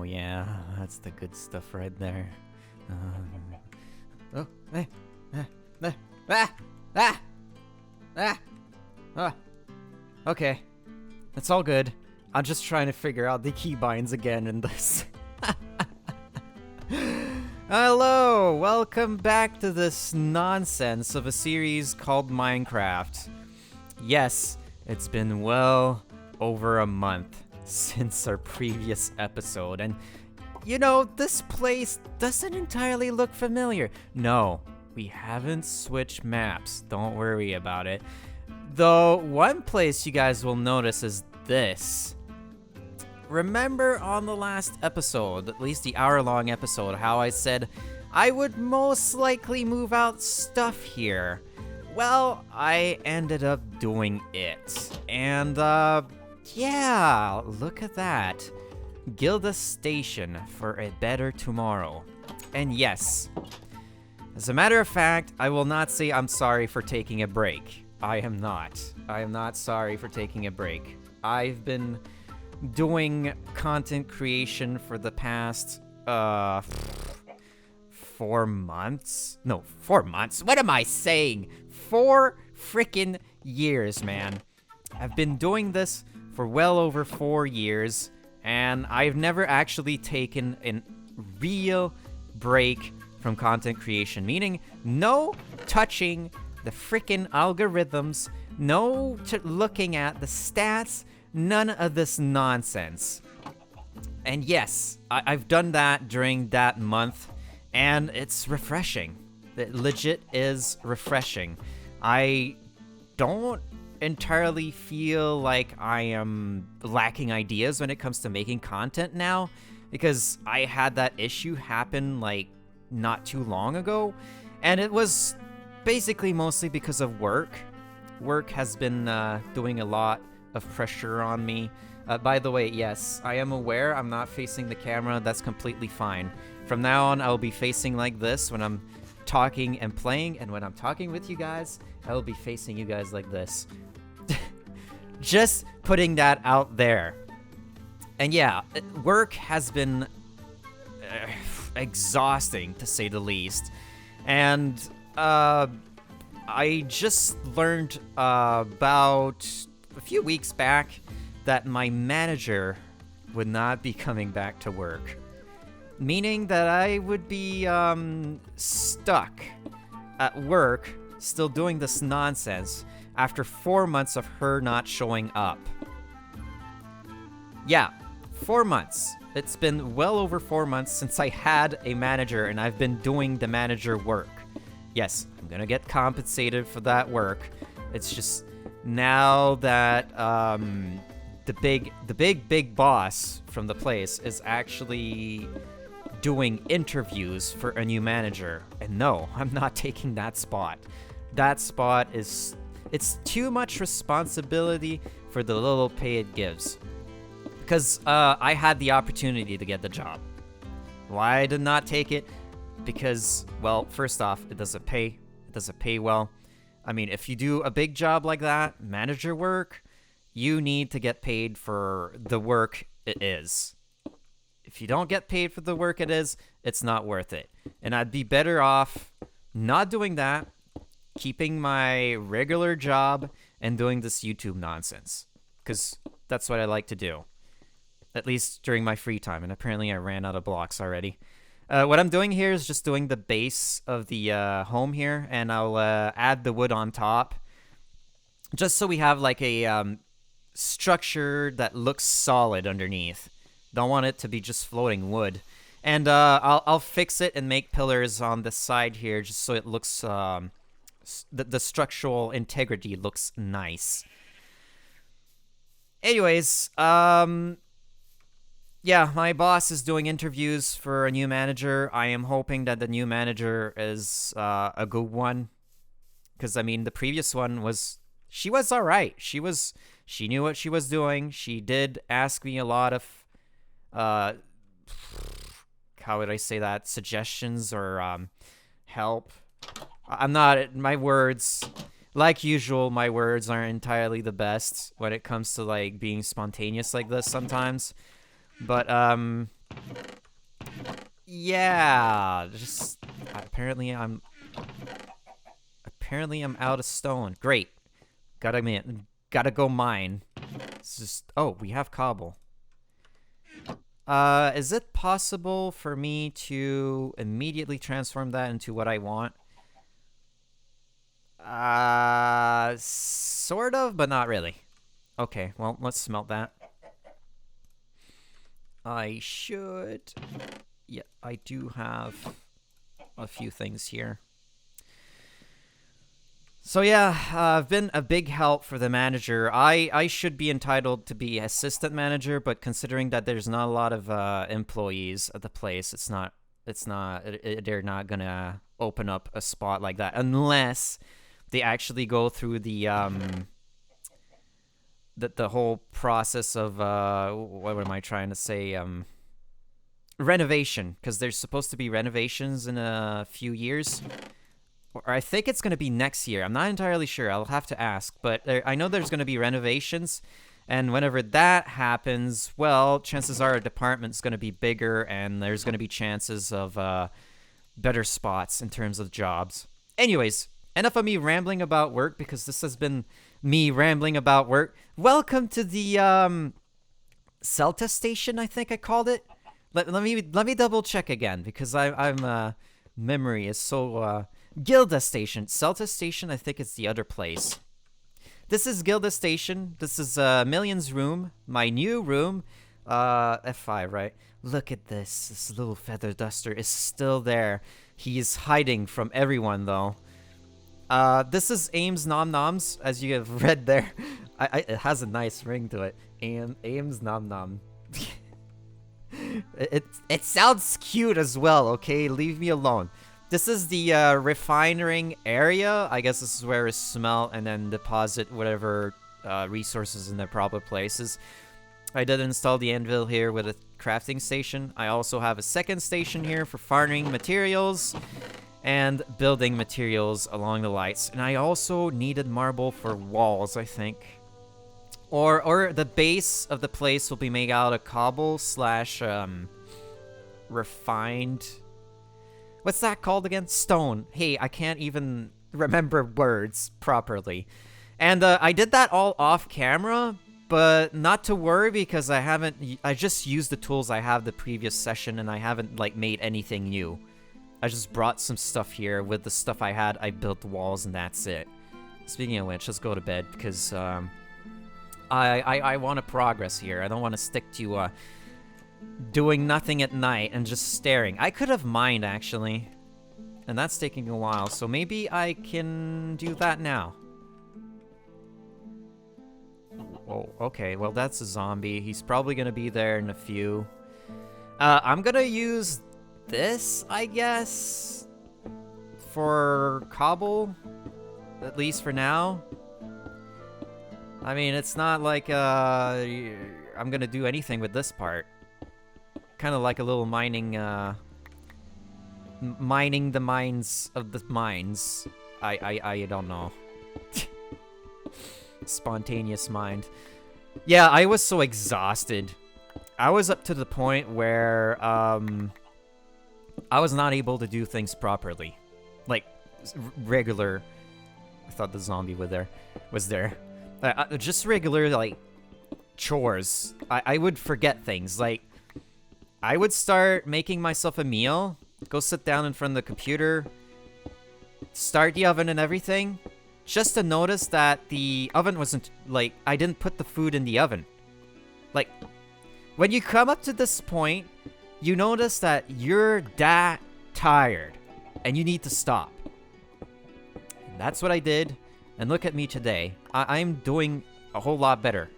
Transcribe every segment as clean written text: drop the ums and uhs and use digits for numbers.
yeah, that's the good stuff right there. Oh, okay, that's all good. I'm just trying to figure out the keybinds again in this. Hello, welcome back to this nonsense of a series called Minecraft. Yes, it's been well over a month since our previous episode, and you know, this place doesn't entirely look familiar. No, we haven't switched maps, don't worry about it. Though, one place you guys will notice is this. Remember on the last episode, at least the hour-long episode, how I said I would most likely move out stuff here? Well, I ended up doing it. And, yeah, look at that. Gilda Station for a better tomorrow. And yes, as a matter of fact, I will not say I'm sorry for taking a break. I am not. I am not sorry for taking a break. I've been doing content creation for the past 4 months. No, 4 months. What am I saying? 4 freaking years, man. I've been doing this for well over 4 years, and I've never actually taken a real break from content creation, meaning no touching the freaking algorithms, no looking at the stats, none of this nonsense. And yes, I've done that during that month, and it's refreshing. It legit is refreshing. I don't entirely feel like I am lacking ideas when it comes to making content now, because I had that issue happen like not too long ago, and it was basically mostly because of work. Work has been doing a lot of pressure on me. By the way, yes, I am aware I'm not facing the camera. That's completely fine. From now on, I'll be facing like this when I'm talking and playing, and when I'm talking with you guys, I will be facing you guys like this. Just putting that out there. And yeah, work has been exhausting, to say the least. And I just learned about a few weeks back that my manager would not be coming back to work. Meaning that I would be stuck at work, still doing this nonsense, after 4 months of her not showing up. Yeah, 4 months. It's been well over 4 months since I had a manager, and I've been doing the manager work. Yes, I'm gonna get compensated for that work. It's just now that the big boss from the place is actually doing interviews for a new manager. And no, I'm not taking that spot. That spot is, it's too much responsibility for the little pay it gives. Because I had the opportunity to get the job. Why I did not take it? Because, well, first off, it doesn't pay. It doesn't pay well. I mean, if you do a big job like that, manager work, you need to get paid for the work it is. If you don't get paid for the work it is, it's not worth it. And I'd be better off not doing that, keeping my regular job, and doing this YouTube nonsense. Because that's what I like to do. At least during my free time. And apparently I ran out of blocks already. What I'm doing here is just doing the base of the home here. And I'll add the wood on top. Just so we have like a structure that looks solid underneath. Don't want it to be just floating wood. And I'll fix it and make pillars on the side here just so it looks... the structural integrity looks nice. Anyways, yeah, my boss is doing interviews for a new manager. I am hoping that the new manager is a good one. Because, I mean, the previous one was... She was alright. She knew what she was doing. She did ask me a lot of... how would I say that? Suggestions or help. I'm not... My words... Like usual, my words aren't entirely the best when it comes to, like, being spontaneous like this sometimes. But, Yeah, just apparently I'm out of stone. Great. Gotta go mine. It's just we have cobble. Is it possible for me to immediately transform that into what I want? Sort of, but not really. Okay, well, let's smelt that. I should. Yeah, I do have a few things here. So yeah, I've been a big help for the manager. I should be entitled to be assistant manager, but considering that there's not a lot of employees at the place, they're not gonna open up a spot like that unless they actually go through the whole process of what am I trying to say? Renovation, because there's supposed to be renovations in a few years. Or I think it's going to be next year. I'm not entirely sure. I'll have to ask. But I know there's going to be renovations. And whenever that happens, well, chances are a department's going to be bigger. And there's going to be chances of better spots in terms of jobs. Anyways, enough of me rambling about work, because this has been me rambling about work. Welcome to the Celta station, I think I called it. Let me double check again, because I'm memory is so... Gilda Station. Celta Station, I think it's the other place. This is Gilda Station. This is Million's room. My new room. F5, right? Look at this. This little feather duster is still there. He is hiding from everyone, though. This is Aim's Nomnoms, as you have read there. It has a nice ring to it. Aim's Nomnom. It sounds cute as well, okay? Leave me alone. This is the refining area. I guess this is where we smelt and then deposit whatever resources in the proper places. I did install the anvil here with a crafting station. I also have a second station here for farming materials and building materials along the lights. And I also needed marble for walls, I think. Or the base of the place will be made out of cobble slash refined... What's that called again? Stone. Hey, I can't even remember words properly. And I did that all off camera, but not to worry, because I just used the tools I have the previous session, and I haven't like made anything new. I just brought some stuff here. With the stuff I had, I built the walls, and that's it. Speaking of which, let's go to bed, because I want to progress here. I don't want to stick to doing nothing at night and just staring. I could have mined, actually, and that's taking a while, so maybe I can do that now. Oh, okay, well, that's a zombie. He's probably gonna be there in a few. I'm gonna use this, I guess, for cobble, at least for now. I mean, it's not like I'm gonna do anything with this part. Kind of like a little mining, mining the mines of the mines. I don't know. Spontaneous mind. Yeah, I was so exhausted. I was up to the point where, I was not able to do things properly. Like, regular... I thought the zombie was there. Just regular, like, chores. I would forget things, like... I would start making myself a meal, go sit down in front of the computer, start the oven and everything, just to notice that the oven wasn't, like, I didn't put the food in the oven. Like, when you come up to this point, you notice that you're that tired, and you need to stop. And that's what I did, and look at me today. I'm doing a whole lot better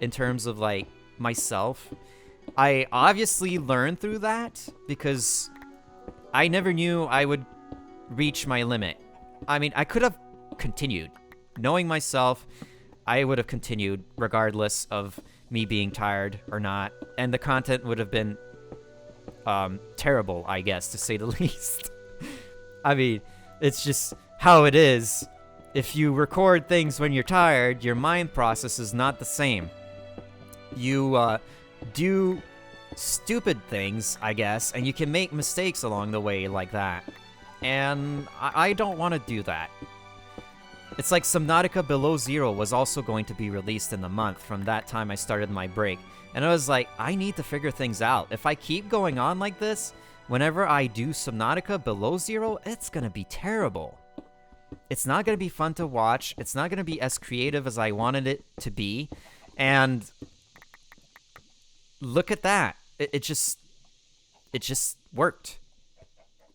in terms of, like, myself. I obviously learned through that, because I never knew I would reach my limit. I mean, I could have continued. Knowing myself, I would have continued regardless of me being tired or not. And the content would have been terrible, I guess, to say the least. I mean, it's just how it is. If you record things when you're tired, your mind process is not the same. You do stupid things, I guess, and you can make mistakes along the way like that. And I don't want to do that. It's like Subnautica Below Zero was also going to be released in the month from that time I started my break. And I was like, I need to figure things out. If I keep going on like this, whenever I do Subnautica Below Zero, it's gonna be terrible. It's not gonna be fun to watch. It's not gonna be as creative as I wanted it to be. And look at that. It just worked.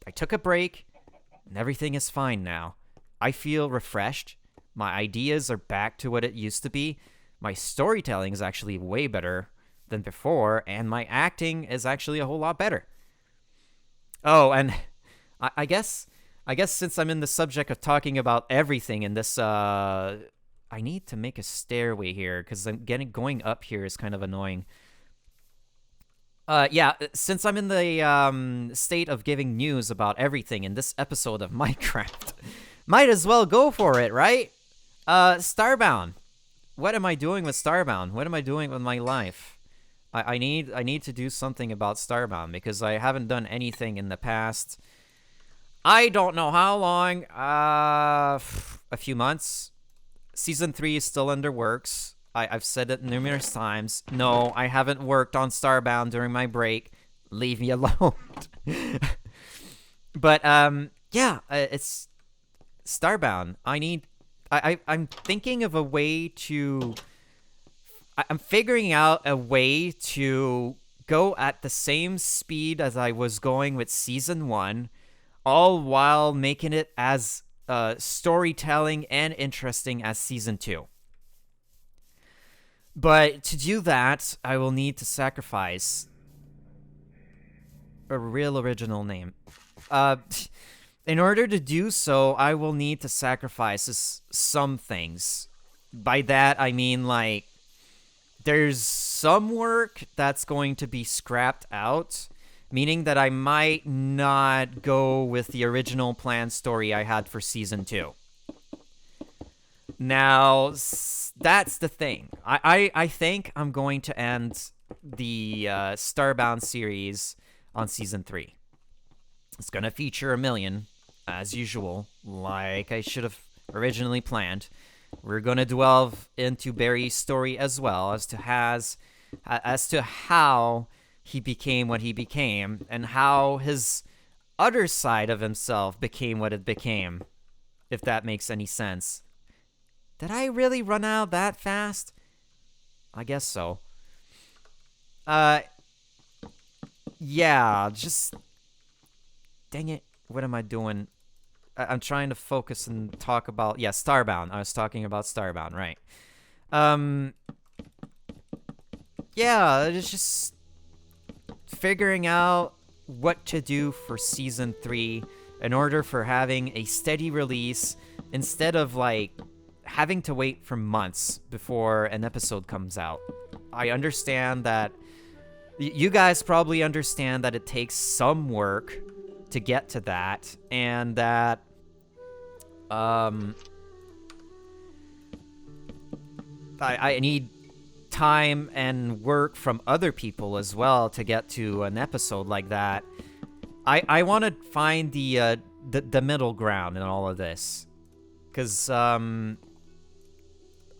I took a break, and everything is fine now. I feel refreshed. My ideas are back to what it used to be. My storytelling is actually way better than before, and my acting is actually a whole lot better. Oh, and I guess since I'm in the subject of talking about everything in this, I need to make a stairway here because going up here is kind of annoying. Yeah, since I'm in the state of giving news about everything in this episode of Minecraft, might as well go for it, right? Starbound. What am I doing with Starbound? What am I doing with my life? I need to do something about Starbound because I haven't done anything in the past. I don't know how long. A few months. Season 3 is still under works. I've said it numerous times. No, I haven't worked on Starbound during my break. Leave me alone. But yeah, it's Starbound. I'm thinking of a way to. I'm figuring out a way to go at the same speed as I was going with Season 1, all while making it as storytelling and interesting as Season 2. But to do that, I will need to sacrifice a real original name. In order to do so, I will need to sacrifice some things. By that, I mean, like, there's some work that's going to be scrapped out, meaning that I might not go with the original planned story I had for Season 2. Now, that's the thing. I think I'm going to end the Starbound series on Season 3. It's going to feature Eimilian, as usual, like I should have originally planned. We're going to delve into Barry's story as well as to how he became what he became and how his other side of himself became what it became, if that makes any sense. Did I really run out that fast? I guess so. Yeah, just... Dang it, what am I doing? I'm trying to focus and talk about... Yeah, Starbound. I was talking about Starbound, right. Yeah, it's just figuring out what to do for Season 3 in order for having a steady release instead of, like, having to wait for months before an episode comes out. I understand that... You guys probably understand that it takes some work to get to that, and that I need time and work from other people as well to get to an episode like that. I want to find the middle ground in all of this, because I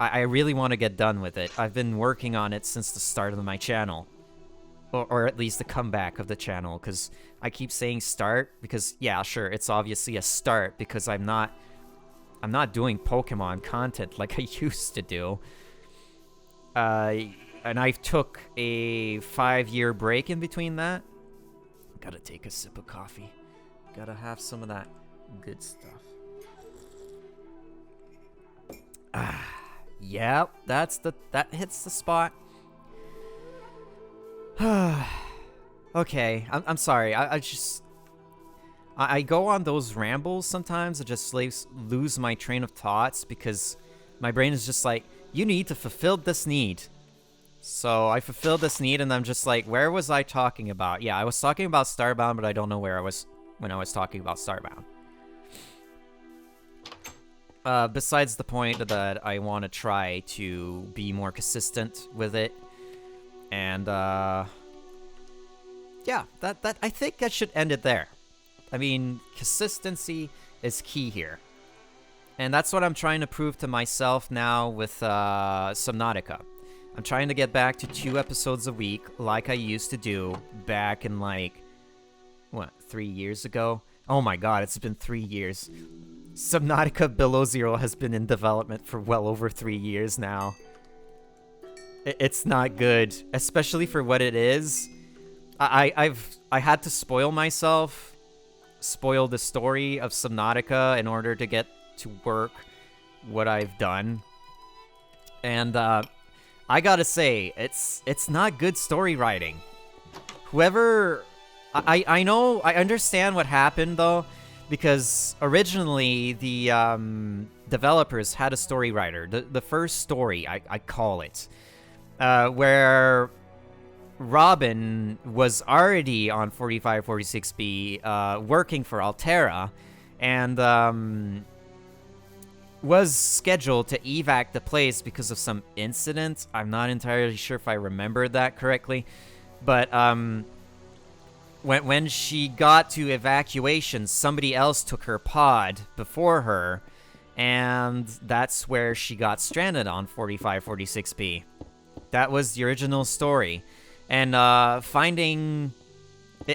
really want to get done with it. I've been working on it since the start of my channel. Or at least the comeback of the channel, because I keep saying start, because, yeah, sure, it's obviously a start, because I'm not doing Pokemon content like I used to do. And I took a 5-year break in between that. Gotta take a sip of coffee. Gotta have some of that good stuff. Yep, that hits the spot. Okay, I'm sorry. I go on those rambles sometimes. I just lose my train of thoughts because my brain is just like, you need to fulfill this need. So I fulfilled this need, and I'm just like, where was I talking about? Yeah, I was talking about Starbound, but I don't know where I was when I was talking about Starbound. Besides the point that I want to try to be more consistent with it. And, yeah, that I think I should end it there. I mean, consistency is key here. And that's what I'm trying to prove to myself now with Subnautica. I'm trying to get back to 2 episodes a week like I used to do back in, like, 3 years ago? Oh my god, it's been 3 years. Subnautica Below Zero has been in development for well over 3 years now. It's not good, especially for what it is. I had to spoil myself, spoil the story of Subnautica in order to get to work what I've done. And I gotta say, it's not good story writing. Whoever... I know, I understand what happened, though, because originally the developers had a story writer. The first story, I call it, where Robin was already on 4546B, working for Altera, and was scheduled to evac the place because of some incident. I'm not entirely sure if I remembered that correctly, but when she got to evacuation, somebody else took her pod before her, and that's where she got stranded on 4546B. That was the original story. And finding,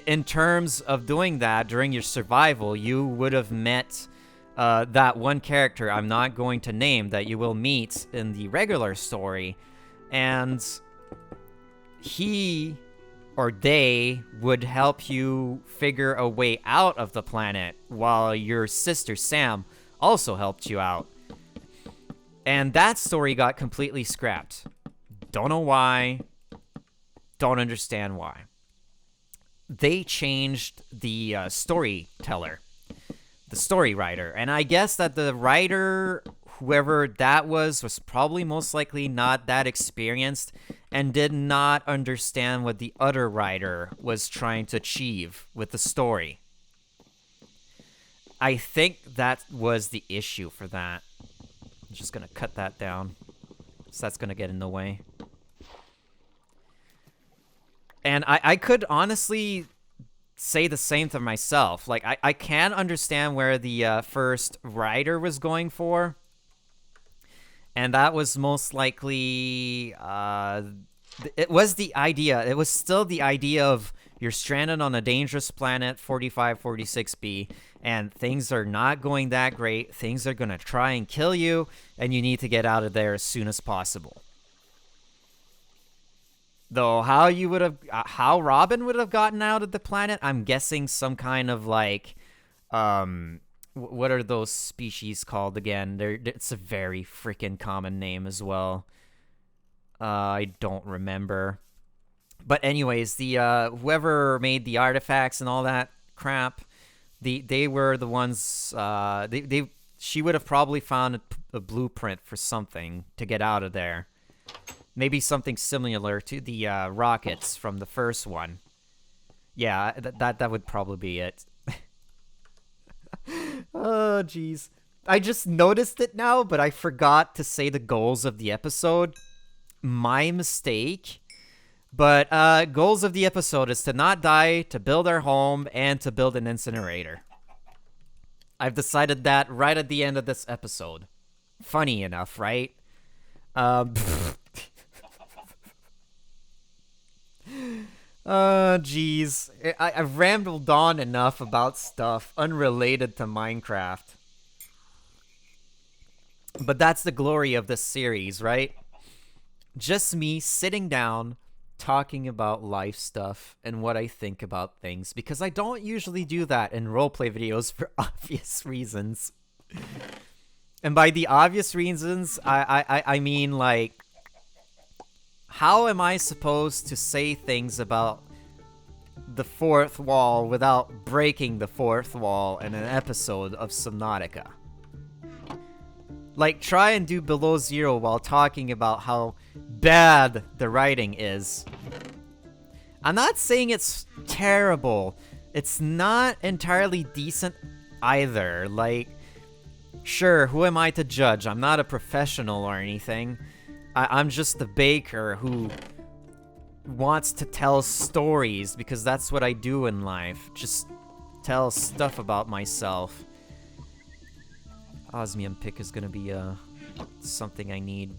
in terms of doing that during your survival, you would have met that one character I'm not going to name that you will meet in the regular story, and he or they would help you figure a way out of the planet while your sister Sam also helped you out. And that story got completely scrapped. Don't know why. Don't understand why. They changed the storyteller, the story writer. And I guess that the writer, whoever that was probably most likely not that experienced and did not understand what the other writer was trying to achieve with the story. I think that was the issue for that. I'm just going to cut that down, so that's going to get in the way. And I could honestly say the same to myself. Like, I can understand where the first writer was going for. And that was most likely, it was the idea. It was still the idea of you're stranded on a dangerous planet, 4546B, and things are not going that great. Things are going to try and kill you, and you need to get out of there as soon as possible. Though how Robin would have gotten out of the planet, I'm guessing some kind of, like, what are those species called again? It's a very freaking common name as well. I don't remember. But anyways, the whoever made the artifacts and all that crap, they were the ones. She would have probably found a blueprint for something to get out of there. Maybe something similar to the rockets from the first one. Yeah, that would probably be it. Oh, jeez. I just noticed it now, but I forgot to say the goals of the episode. My mistake. But goals of the episode is to not die, to build our home, and to build an incinerator. I've decided that right at the end of this episode. Funny enough, right? Jeez. I've rambled on enough about stuff unrelated to Minecraft. But that's the glory of this series, right? Just me sitting down, talking about life stuff and what I think about things, because I don't usually do that in roleplay videos for obvious reasons. And by the obvious reasons, I mean, like, how am I supposed to say things about the fourth wall without breaking the fourth wall in an episode of Subnautica? Like, try and do Below Zero while talking about how bad the writing is. I'm not saying it's terrible. It's not entirely decent either. Like, sure, who am I to judge? I'm not a professional or anything. I'm just the baker who wants to tell stories because that's what I do in life. Just tell stuff about myself. Osmium pick is gonna be something I need.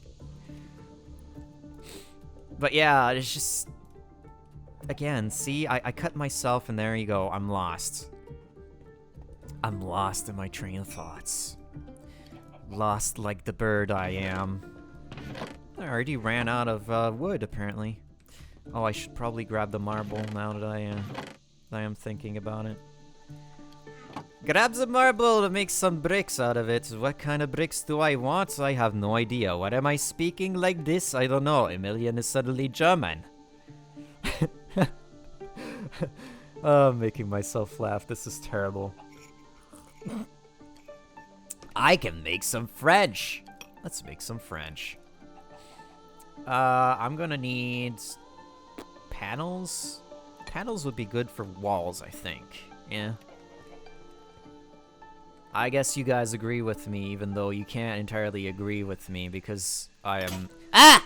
But yeah, it's just, again, see, I cut myself and there you go, I'm lost. I'm lost in my train of thoughts. Lost like the bird I am. I already ran out of wood, apparently. Oh, I should probably grab the marble now that I am thinking about it. Grab the marble to make some bricks out of it. What kind of bricks do I want? I have no idea. What am I speaking like this? I don't know. Eimilian is suddenly German. Oh, I'm making myself laugh. This is terrible. I can make some French. Let's make some French. I'm gonna need panels. Panels would be good for walls, I think. Yeah. I guess you guys agree with me, even though you can't entirely agree with me because I am— Ah!